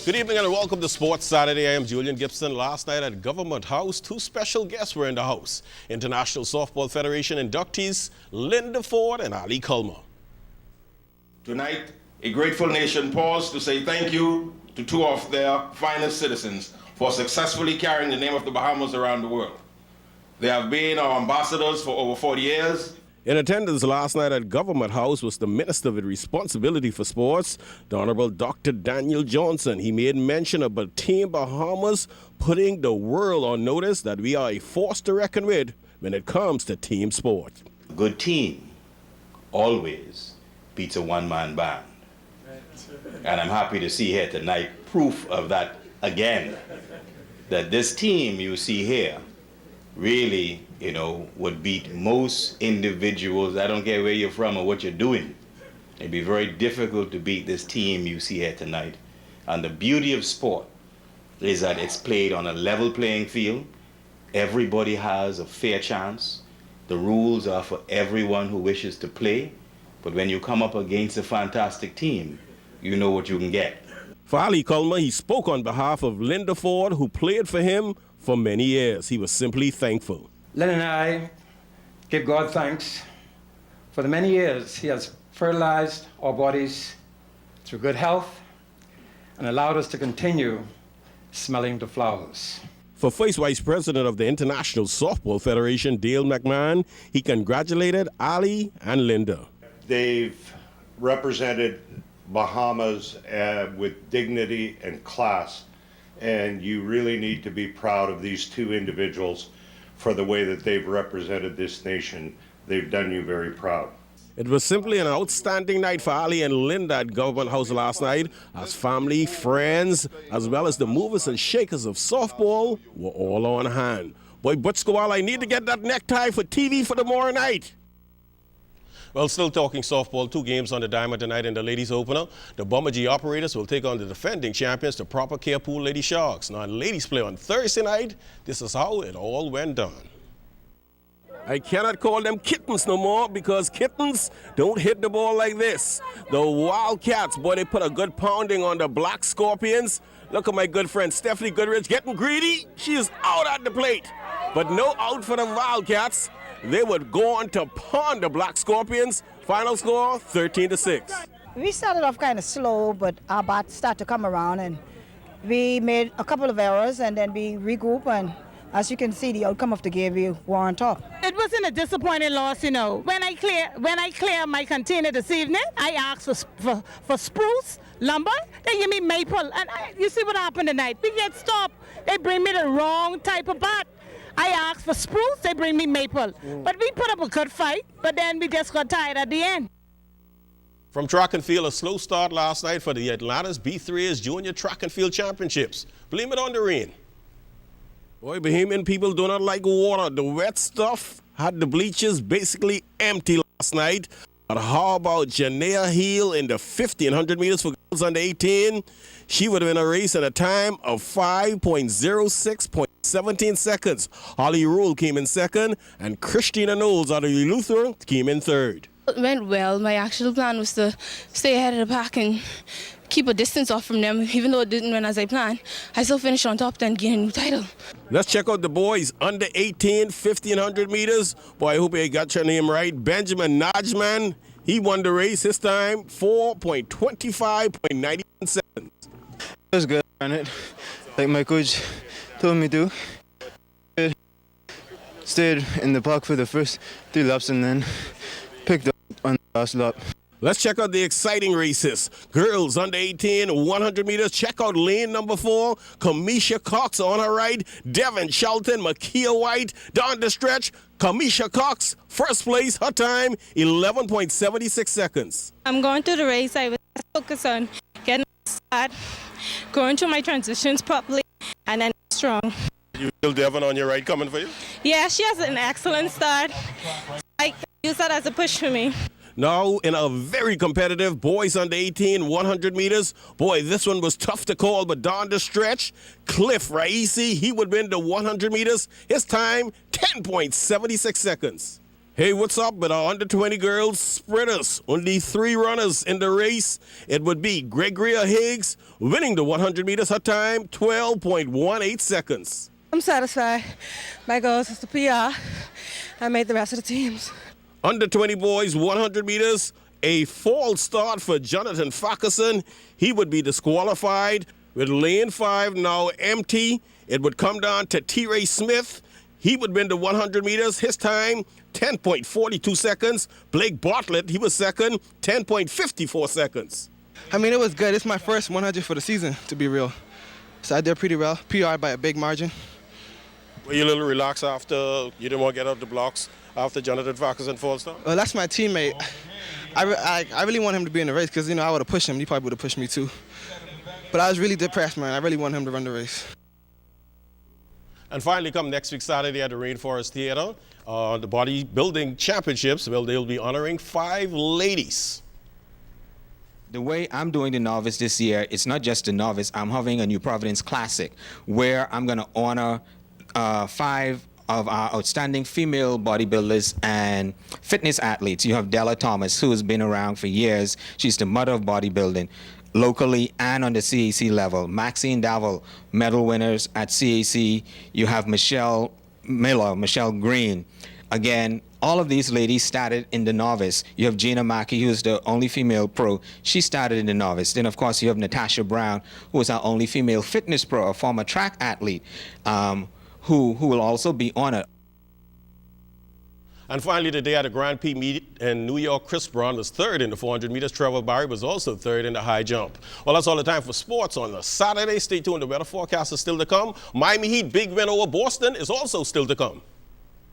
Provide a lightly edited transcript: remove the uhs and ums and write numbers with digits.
Good evening and welcome to Sports Saturday. I am Julian Gibson. Last night at Government House, two special guests were in the house. International Softball Federation inductees Linda Ford and Ali Culmer. Tonight, a grateful nation paused to say thank you to two of their finest citizens for successfully carrying the name of the Bahamas around the world. They have been our ambassadors for over 40 years. In attendance last night at Government House was the Minister with Responsibility for Sports, the Honorable Dr. Daniel Johnson. He made mention about Team Bahamas putting the world on notice that we are a force to reckon with when it comes to team sport. A good team always beats a one-man band. And I'm happy to see here tonight proof of that again, that this team you see here really, would beat most individuals. I don't care where you're from or what you're doing. It'd be very difficult to beat this team you see here tonight. And the beauty of sport is that it's played on a level playing field. Everybody has a fair chance. The rules are for everyone who wishes to play. But when you come up against a fantastic team, you know what you can get. For Ali Culmer, he spoke on behalf of Linda Ford, who played for him for many years. He was simply thankful. Lynn and I give God thanks for the many years he has fertilized our bodies through good health and allowed us to continue smelling the flowers. For First Vice President of the International Softball Federation, Dale McMahon, he congratulated Ali and Linda. They've represented Bahamas with dignity and class, and you really need to be proud of these two individuals for the way that they've represented this nation. They've done you very proud. It was simply an outstanding night for Ali and Linda at Government House last night, as family, friends, as well as the movers and shakers of softball were all on hand. Boy, Butskowal, I need to get that necktie for TV for tomorrow night. Well, still talking softball, two games on the diamond tonight in the ladies opener. The Bomber G operators will take on the defending champions, the Proper Care Pool Lady Sharks. Now, ladies play on Thursday night. This is how it all went down. I cannot call them kittens no more because kittens don't hit the ball like this. The Wildcats, boy, they put a good pounding on the Black Scorpions. Look at my good friend Stephanie Goodrich getting greedy. She is out at the plate. But no out for the Wildcats. They would go on to pound the Black Scorpions. Final score, 13-6. We started off kind of slow, but our bats started to come around, and we made a couple of errors, and then we regrouped, and as you can see, the outcome of the game, we were on top. It wasn't a disappointing loss, When I clear my container this evening, I asked for spruce, lumber, they give me maple, and you see what happened tonight. We get stopped. They bring me the wrong type of bat. I asked for spruce, they bring me maple. But we put up a good fight, but then we just got tired at the end. From track and field, a slow start last night for the Atlanta's B3's Junior Track and Field Championships. Blame it on the rain. Boy, Bahamian people do not like water. The wet stuff had the bleachers basically empty last night. But how about Janea Heel in the 1500 meters for girls under 18? She would win a race at a time of 5.06.17 seconds. Holly Rule came in second, and Christina Knowles out of Eleuthera came in third. It went well. My actual plan was to stay ahead of the pack and keep a distance off from them. Even though it didn't win as I planned, I still finished on top, then gain a new title. Let's check out the boys under 18, 1500 meters. Boy, I hope I got your name right. Benjamin Najman, he won the race. His time, 4.25.91 seconds. It was good, ran it like my coach told me to. Stayed in the park for the first 3 laps and then picked up on the last lap. Let's check out the exciting races. Girls under 18, 100 meters. Check out lane number 4. Kamisha Cox on her right. Devin Shelton, Makia White. Down the stretch, Kamisha Cox, first place. Her time, 11.76 seconds. I'm going through the race. I was focused on getting start, going through my transitions properly, and then strong. You feel Devin on your right coming for you? Yeah, she has an excellent start. I use that as a push for me. Now, in a very competitive boys under 18, 100 meters. Boy, this one was tough to call, but down the stretch, Cliff Raisi, he would win the 100 meters. His time, 10.76 seconds. Hey, what's up with our under-20 girls sprinters? Only 3 runners in the race. It would be Gregoria Higgs winning the 100 meters. Her time, 12.18 seconds. I'm satisfied. My goal is to PR. I made the rest of the teams. Under-20 boys, 100 meters. A false start for Jonathan Farquharson. He would be disqualified. With lane 5 now empty, it would come down to T-Ray Smith. He would win the 100 meters. His time, 10.42 seconds. Blake Bartlett, he was second, 10.54 seconds. I mean, it was good. It's my first 100 for the season, to be real. So I did pretty well. PR by a big margin. Were you a little relaxed after you didn't want to get out the blocks after Jonathan Farquharson falls down? Well, that's my teammate. I really want him to be in the race because, I would have pushed him. He probably would have pushed me too. But I was really depressed, man. I really want him to run the race. And finally, come next week Saturday at the Rainforest Theater, the bodybuilding championships. Well, they'll be honoring 5 ladies. The way I'm doing the novice this year, it's not just the novice. I'm having a New Providence Classic where I'm going to honor 5 of our outstanding female bodybuilders and fitness athletes. You have Della Thomas, who has been around for years. She's the mother of bodybuilding, locally and on the CAC level. Maxine Davil, medal winners at CAC. You have Michelle Miller, Michelle Green. Again, all of these ladies started in the novice. You have Gina Mackey, who's the only female pro. She started in the novice. Then, of course, you have Natasha Brown, who is our only female fitness pro, a former track athlete, who will also be honored. And finally, today at the Grand Prix meet in New York, Chris Brown was 3rd in the 400 meters. Trevor Barry was also 3rd in the high jump. Well, that's all the time for sports on a Saturday. Stay tuned. The weather forecast is still to come. Miami Heat big win over Boston is also still to come.